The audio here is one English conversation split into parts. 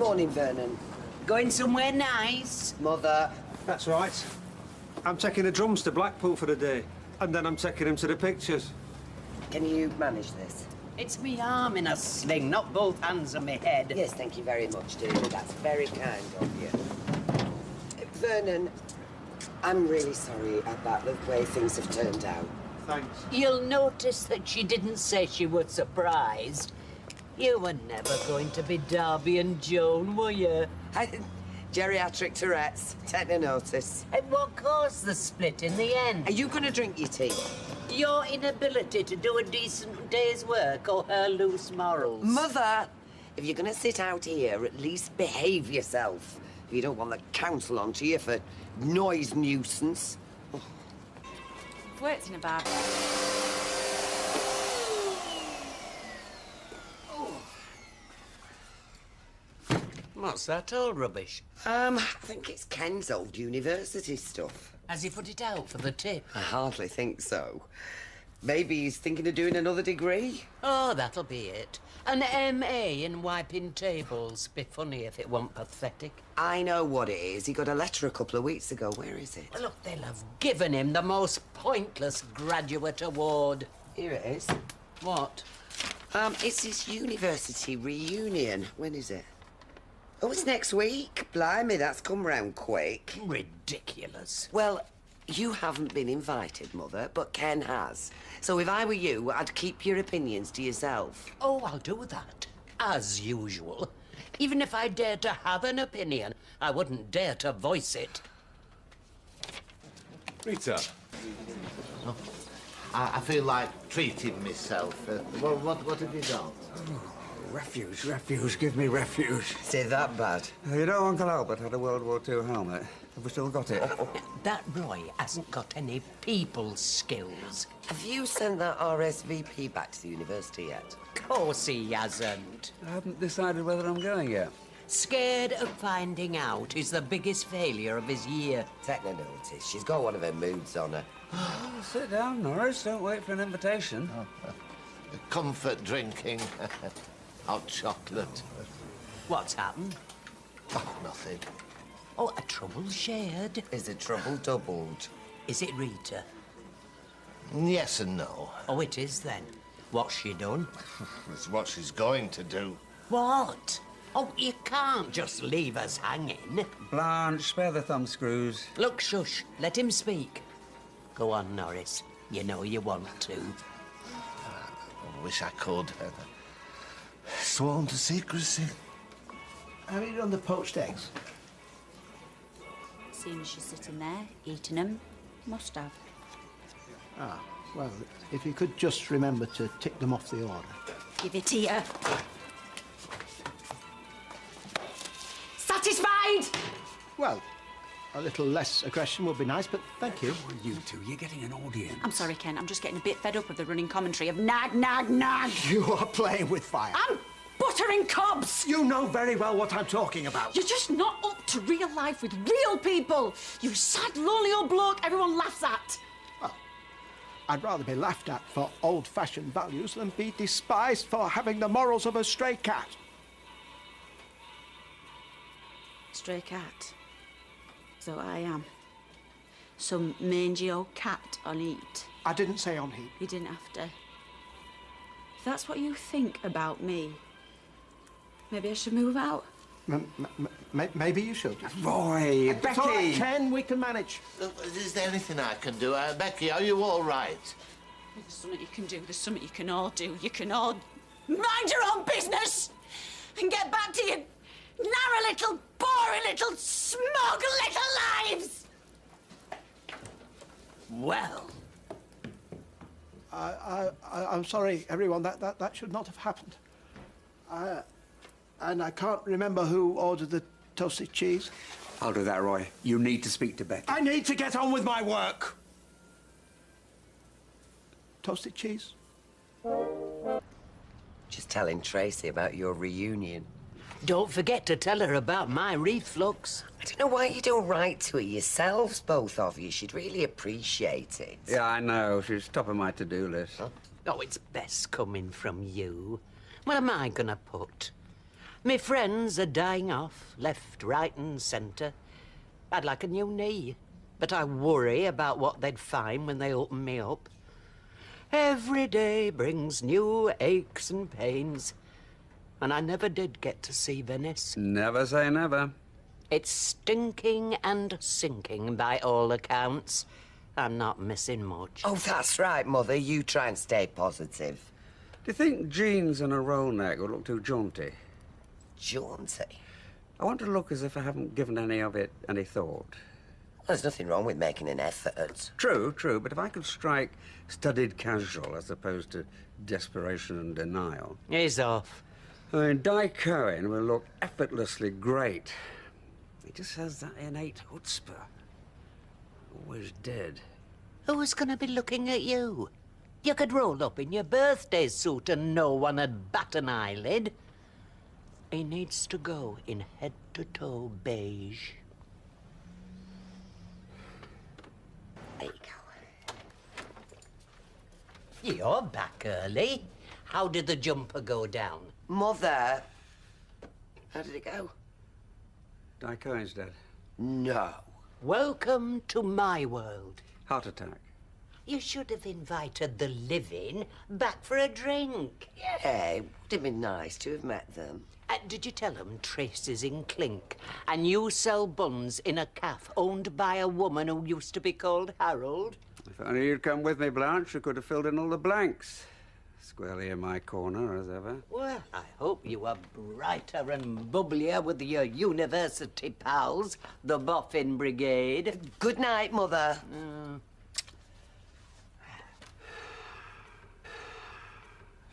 Morning, Vernon. Going somewhere nice? Mother. That's right. I'm taking the drums to Blackpool for the day, and then I'm taking him to the pictures. Can you manage this? It's me arm in a sling, not both hands on me head. Yes, thank you very much, dear. That's very kind of you. Vernon, I'm really sorry about the way things have turned out. Thanks. You'll notice that she didn't say she was surprised. You were never going to be Darby and Joan, were you? Geriatric Tourette's. Take no notice. And what caused the split in the end? Are you going to drink your tea? Your inability to do a decent day's work or her loose morals? Mother, if you're going to sit out here, at least behave yourself. If you don't want the council onto you for noise nuisance. I've worked in a bar. What's that old rubbish? I think it's Ken's old university stuff. Has he put it out for the tip? I hardly think so. Maybe he's thinking of doing another degree. Oh, that'll be it. An MA in wiping tables. Be funny if it weren't pathetic. I know what it is. He got a letter a couple of weeks ago. Where is it? Look, they'll have given him the most pointless graduate award. Here it is. What? It's his university reunion. When is it? Oh, it's next week. Blimey, that's come round quick. Ridiculous. Well, you haven't been invited, Mother, but Ken has. So if I were you, I'd keep your opinions to yourself. Oh, I'll do that. As usual. Even if I dared to have an opinion, I wouldn't dare to voice it. Rita. Oh, I feel like treating myself. What have you done? Refuse, give me refuge. Is it that bad? You know, Uncle Albert had a World War II helmet. Have we still got it? That Roy hasn't got any people skills. Have you sent that RSVP back to the university yet? Of course he hasn't. I haven't decided whether I'm going yet. Scared of finding out is the biggest failure of his year. Take no notice. She's got one of her moods on her. Oh, sit down, Norris. Don't wait for an invitation. Comfort drinking. Hot chocolate. What's happened? Oh, nothing. Oh, a trouble shared. Is the trouble doubled? Is it Rita? Yes and no. Oh, it is then. What's she done? It's what she's going to do. What? Oh, you can't just leave us hanging. Blanche, spare the thumbscrews. Look, shush. Let him speak. Go on, Norris. You know you want to. I wish I could. Sworn to secrecy. Have you done the poached eggs? Seeing as she's sitting there, eating them, must have. Ah, well, if you could just remember to tick them off the order. Give it here. Satisfied? Well, a little less aggression would be nice, but thank you. Come on, you two, you're getting an audience. I'm sorry, Ken. I'm just getting a bit fed up of the running commentary of nag, nag, nag. You are playing with fire. I'm buttering cobs. You know very well what I'm talking about. You're just not up to real life with real people. You're a sad, lonely old bloke everyone laughs at. Well, I'd rather be laughed at for old-fashioned values than be despised for having the morals of a stray cat. Stray cat. So I am. Some mangy old cat on heat. I didn't say on heat. You didn't have to. If that's what you think about me, maybe I should move out. Maybe you should. Roy, It's Becky! all right, Ken, we can manage. Is there anything I can do? Becky, are you all right? There's something you can do. There's something you can all do. You can all mind your own business and get back to your narrow little, boring little, smug little lives. Well. I'm sorry, everyone. That should not have happened. And I can't remember who ordered the toasted cheese. I'll do that, Roy. You need to speak to Becky. I need to get on with my work. Toasted cheese? Just telling Tracy about your reunion. Don't forget to tell her about my reflux. I don't know why you don't write to her yourselves, both of you. She'd really appreciate it. Yeah, I know. She's top of my to-do list. Oh, it's best coming from you. What am I gonna put? Me friends are dying off, left, right and centre. I'd like a new knee, but I worry about what they'd find when they open me up. Every day brings new aches and pains, and I never did get to see Venice. Never say never. It's stinking and sinking by all accounts. I'm not missing much. Oh, that's right, Mother. You try and stay positive. Do you think jeans and a roll neck would look too jaunty? Jaunty? I want to look as if I haven't given any of it any thought. There's nothing wrong with making an effort. True, but if I could strike studied casual as opposed to desperation and denial... He's off. I mean, Di Cohen will look effortlessly great. He just has that innate chutzpah. Always did. Who's gonna be looking at you? You could roll up in your birthday suit and no one would bat an eyelid. He needs to go in head-to-toe beige. There you go. You're back early. How did the jumper go down? Mother, how did it go? Di Cohen's dead. No. Welcome to my world. Heart attack. You should have invited the living back for a drink. Yeah, it would have been nice to have met them. Did you tell them Tracy's in Clink and you sell buns in a cafe owned by a woman who used to be called Harold? If only you'd come with me, Blanche, you could have filled in all the blanks. Squarely in my corner, as ever. Well, I hope you are brighter and bubblier with your university pals, the Boffin Brigade. Good night, Mother.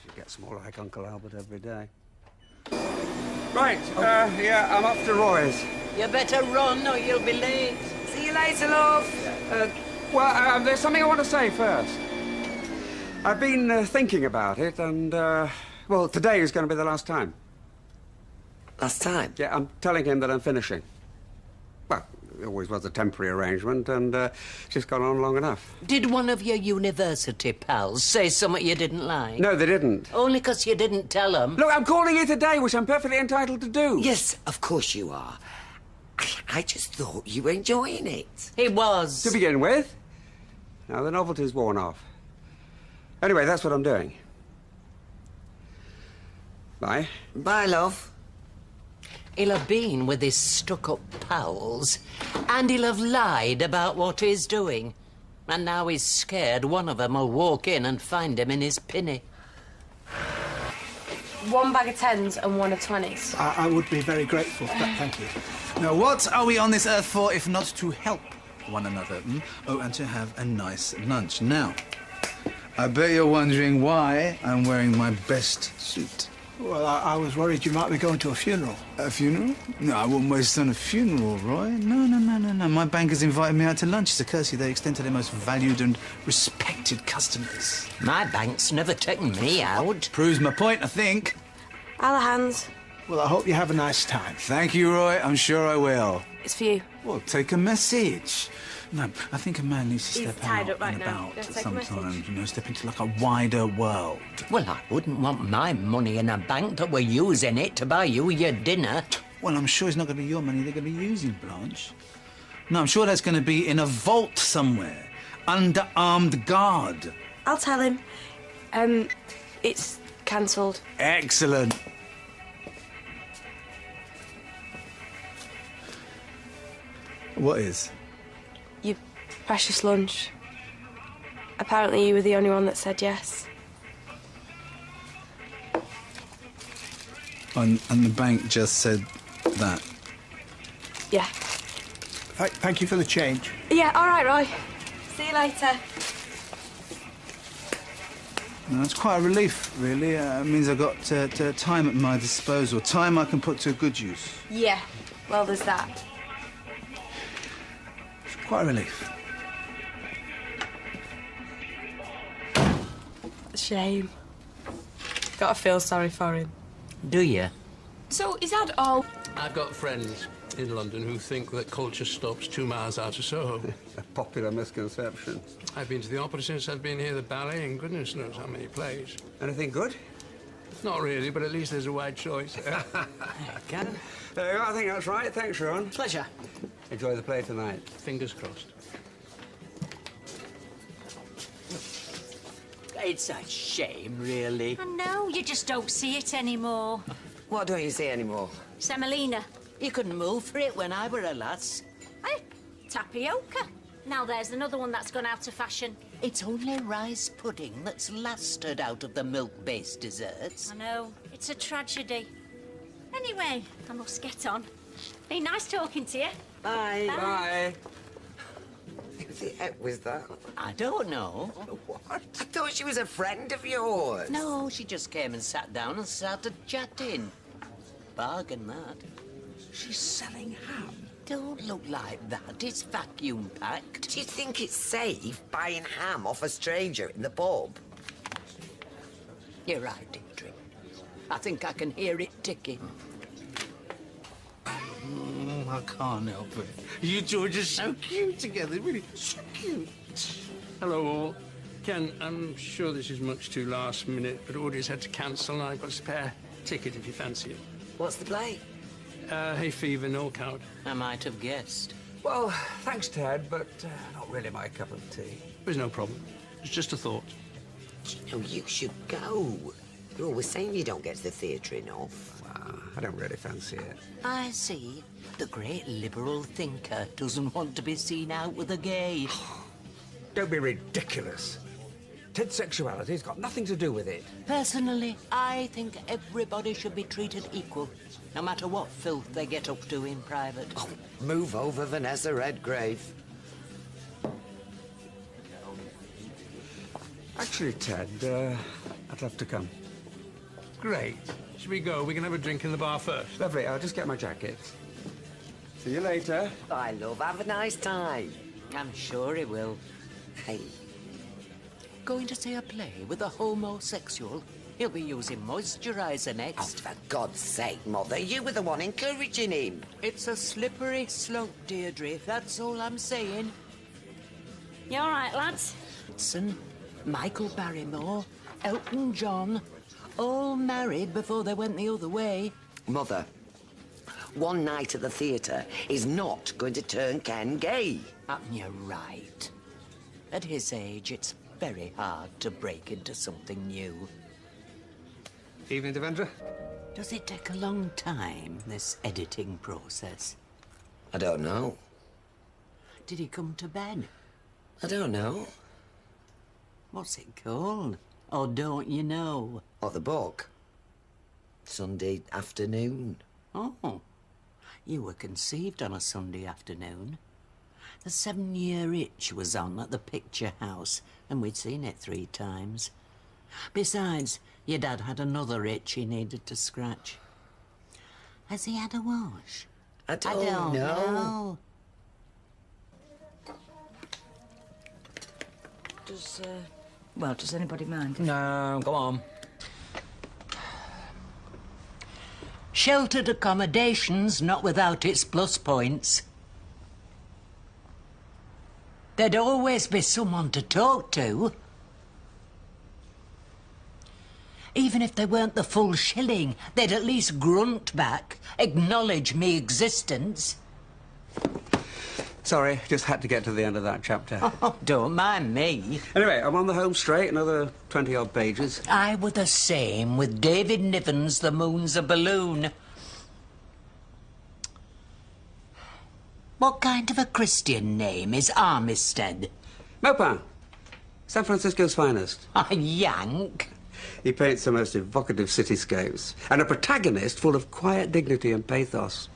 She gets more like Uncle Albert every day. Right, yeah, I'm off to Roy's. You better run or you'll be late. See you later, love. Well, there's something I want to say first. I've been thinking about it, and, well, today is going to be the last time. Last time? Yeah, I'm telling him that I'm finishing. Well, it always was a temporary arrangement, and it's just gone on long enough. Did one of your university pals say something you didn't like? No, they didn't. Only 'cause you didn't tell them. Look, I'm calling it a day, which I'm perfectly entitled to do. Yes, of course you are. I just thought you were enjoying it. He was. To begin with. Now, the novelty's worn off. Anyway, that's what I'm doing. Bye. Bye, love. He'll have been with his stuck-up pals, and he'll have lied about what he's doing. And now he's scared one of them will walk in and find him in his pinny. 1 bag of 10s and 1 of 20s. I would be very grateful. Thank you. Now, what are we on this earth for if not to help one another? Oh, and to have a nice lunch. Now, I bet you're wondering why I'm wearing my best suit. Well, I was worried you might be going to a funeral. A funeral? No, I wouldn't waste on a funeral, Roy. No. My bankers invited me out to lunch. It's a courtesy they extend to their most valued and respected customers. My bank's never taken me out. Proves my point, I think. Alahans. Well, I hope you have a nice time. Thank you, Roy. I'm sure I will. It's for you. Well, take a message. No, I think a man needs to He's step tied out up right and now. about Gonna take a message? sometimes, you know, step into like a wider world. Well, I wouldn't want my money in a bank that were using it to buy you your dinner. Well, I'm sure it's not going to be your money they're going to be using, Blanche. No, I'm sure that's going to be in a vault somewhere, under armed guard. I'll tell him. It's cancelled. Excellent. What is? Your precious lunch. Apparently you were the only one that said yes. And the bank just said that? Yeah. Thank you for the change. Yeah, all right, Roy. See you later. No, it's quite a relief, really. It means I've got time at my disposal. Time I can put to good use. Yeah, well, there's that. It's quite a relief. Shame. Gotta feel sorry for him. Do you? So, is that all? I've got friends in London who think that culture stops 2 miles out of Soho. A popular misconception. I've been to the opera since I've been here, the ballet, and goodness knows how many plays. Anything good? Not really, but at least there's a wide choice. Ken? I think that's right. Thanks, Sean. Pleasure. Enjoy the play tonight. Fingers crossed. It's a shame, really. I know, you just don't see it anymore. What don't you see anymore? Semolina. You couldn't move for it when I were a lass. Eh? Tapioca. Now there's another one that's gone out of fashion. It's only rice pudding that's lasted out of the milk-based desserts. I know, it's a tragedy. Anyway, I must get on. Been nice talking to you. Bye. Bye. Who the heck was that? I don't know. What? I thought she was a friend of yours. No, she just came and sat down and started chatting. Bargain, that. She's selling ham. Don't look like that. It's vacuum packed. Do you think it's safe buying ham off a stranger in the pub? You're right, Deirdre. I think I can hear it ticking. I can't help it. You two are just so cute together, really, so cute. Hello, all. Ken, I'm sure this is much too last minute, but Audrey's had to cancel, and I've got a spare ticket if you fancy it. What's the play? Hay fever, Norcowd. I might have guessed. Well, thanks, Ted, but not really my cup of tea. There's no problem. It's just a thought. You know, you should go. You're always saying you don't get to the theatre enough. I don't really fancy it. I see. The great liberal thinker doesn't want to be seen out with a gay. Don't be ridiculous. Ted's sexuality's got nothing to do with it. Personally, I think everybody should be treated equal, no matter what filth they get up to in private. Oh, move over, Vanessa Redgrave. Actually, Ted, I'd love to come. Great. Should we go? We can have a drink in the bar first. Lovely. I'll just get my jacket. See you later. Bye, love. Have a nice time. I'm sure he will. Hey. Going to see a play with a homosexual? He'll be using moisturiser Oh, next. for God's sake, Mother. You were the one encouraging him. It's a slippery slope, Deirdre. That's all I'm saying. You all right, lads? Hudson, Michael Barrymore, Elton John, all married before they went the other way. Mother, one night at the theatre is not going to turn Ken gay. And you're right. At his age, it's very hard to break into something new. Evening, Devendra. Does it take a long time, this editing process? I don't know. Did he come to bed? I don't know. What's it called? Or don't you know? What, the book? Sunday afternoon. Oh, you were conceived on a Sunday afternoon. The 7-year itch was on at the picture house, and we'd seen it 3 times. Besides, your dad had another itch he needed to scratch. Has he had a wash? I don't know. Does anybody mind? No, go on. Sheltered accommodations, not without its plus points. There'd always be someone to talk to. Even if they weren't the full shilling, they'd at least grunt back, acknowledge me existence. Sorry, just had to get to the end of that chapter. Oh, don't mind me. Anyway, I'm on the home straight, another 20-odd pages. I were the same with David Niven's The Moon's a Balloon. What kind of a Christian name is Armistead? Maupin, San Francisco's finest. A Yank? He paints the most evocative cityscapes, and a protagonist full of quiet dignity and pathos.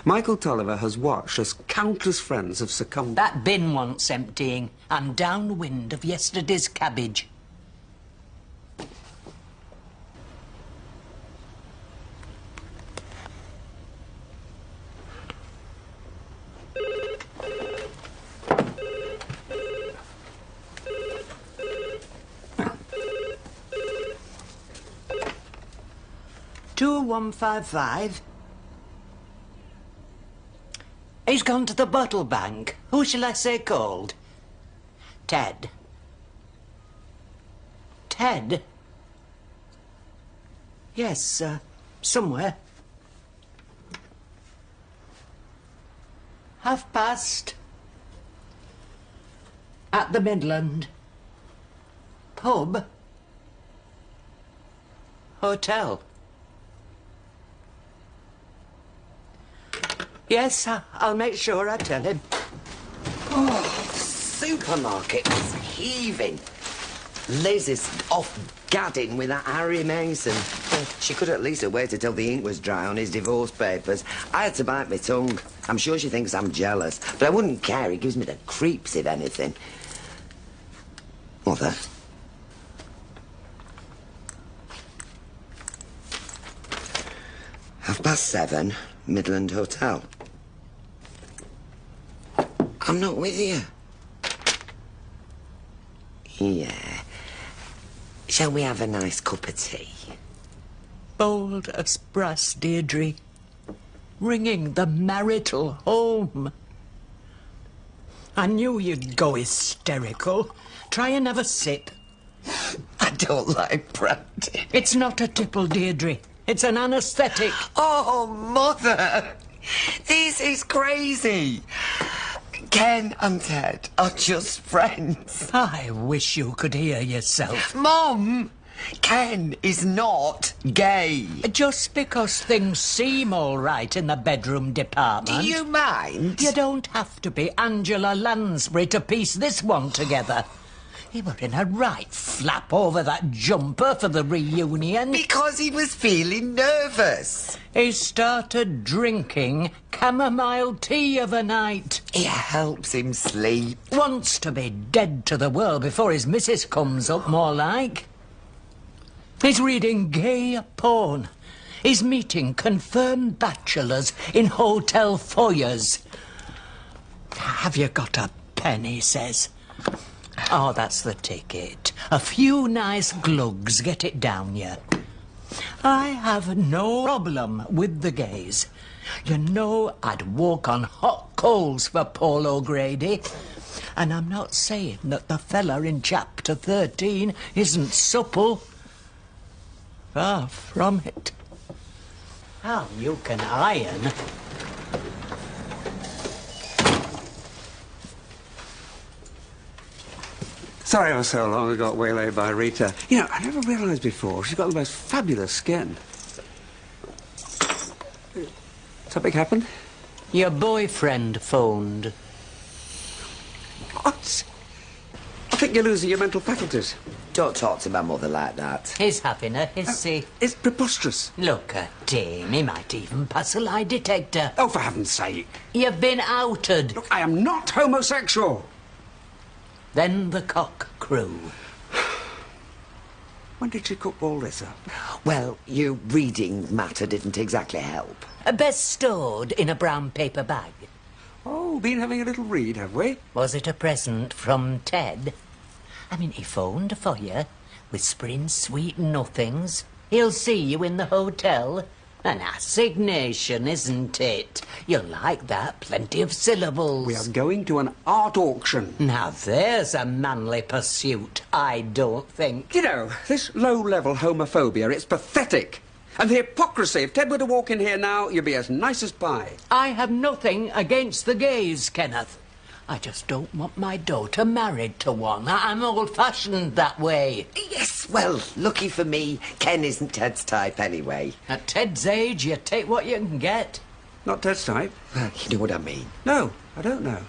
Michael Tolliver has watched as countless friends have succumbed. That bin wants emptying. I'm downwind of yesterday's cabbage. $2155. He's gone to the bottle bank. Who shall I say called? Ted. Ted? Yes, somewhere. past. At the Midland. Pub. Hotel. Yes, I'll make sure I tell him. Oh, supermarket was heaving. Liz is off gadding with that Harry Mason. She could at least have waited till the ink was dry on his divorce papers. I had to bite my tongue. I'm sure she thinks I'm jealous, but I wouldn't care. He gives me the creeps, if anything. Mother? (7:30), Midland Hotel. I'm not with you. Yeah. Shall we have a nice cup of tea? Bold as brass, Deirdre. Ringing the marital home. I knew you'd go hysterical. Try and have a sip. I don't like brandy. It's not a tipple, Deirdre. It's an anaesthetic. Oh, Mother! This is crazy. Ken and Ted are just friends. I wish you could hear yourself. Mum! Ken is not gay. Just because things seem all right in the bedroom department... Do you mind? You don't have to be Angela Lansbury to piece this one together. He were in a right flap over that jumper for the reunion. Because he was feeling nervous. He started drinking chamomile tea of a night. It helps him sleep. Wants to be dead to the world before his missus comes up, more like. He's reading gay porn. He's meeting confirmed bachelors in hotel foyers. Have you got a pen, he says. Oh, that's the ticket. A few nice glugs, get it down you. I have no problem with the gays. You know I'd walk on hot coals for Paul O'Grady. And I'm not saying that the fella in chapter 13 isn't supple. Far from it. How you can iron. Sorry I was so long I got waylaid by Rita. You know, I never realised before, she's got the most fabulous skin. Something happened? Your boyfriend phoned. What? I think you're losing your mental faculties. Don't talk to my mother like that. He's having a hissy. It's preposterous. Look at him. He might even pass a lie detector. Oh, for heaven's sake. You've been outed. Look, I am not homosexual. Then the cock crew. When did she cook all this up? Well, your reading matter didn't exactly help. Best stored in a brown paper bag. Oh, been having a little read, have we? Was it a present from Ted? I mean, he phoned for you, whispering sweet nothings. He'll see you in the hotel. An assignation, isn't it? You'll like that. Plenty of syllables. We are going to an art auction. Now, there's a manly pursuit, I don't think. You know, this low-level homophobia, it's pathetic. And the hypocrisy. If Ted were to walk in here now, you'd be as nice as pie. I have nothing against the gays, Kenneth. I just don't want my daughter married to one. I'm old-fashioned that way. Yes, well, lucky for me, Ken isn't Ted's type anyway. At Ted's age, you take what you can get. Not Ted's type? You know what I mean? No, I don't know.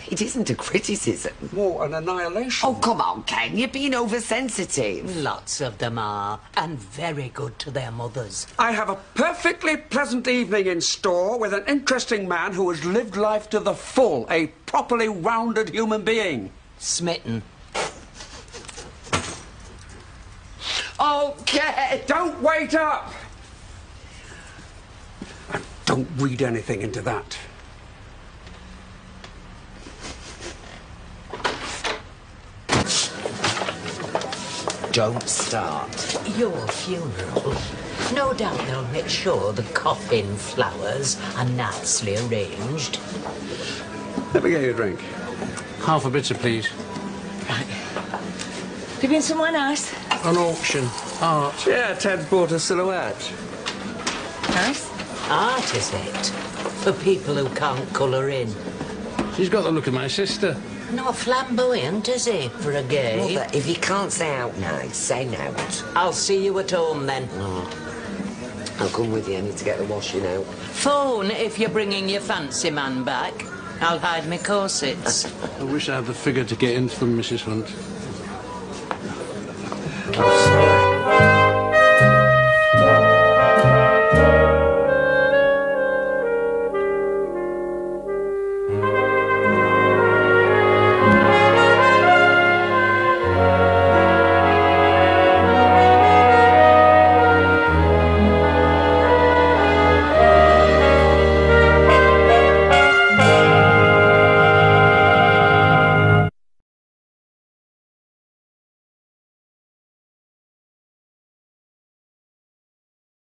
It isn't a criticism. More an annihilation. Oh, come on, Ken, you're being oversensitive. Lots of them are, and very good to their mothers. I have a perfectly pleasant evening in store with an interesting man who has lived life to the full, a properly rounded human being. Smitten. Okay. Don't wait up! And don't read anything into that. Don't start. Your funeral. No doubt they'll make sure the coffin flowers are nicely arranged. Let me get you a drink. Half a bitter, please. Right. Have you been somewhere nice? An auction. Art. Yeah, Ted's bought a silhouette. Yes? Art, is it? For people who can't colour in. She's got the look of my sister. Not flamboyant, is he, for a gay? Mother, if you can't say out nice, say out. I'll see you at home, then. Oh. I'll come with you. I need to get the washing out. Phone if you're bringing your fancy man back. I'll hide my corsets. I wish I had the figure to get in from Mrs. Hunt.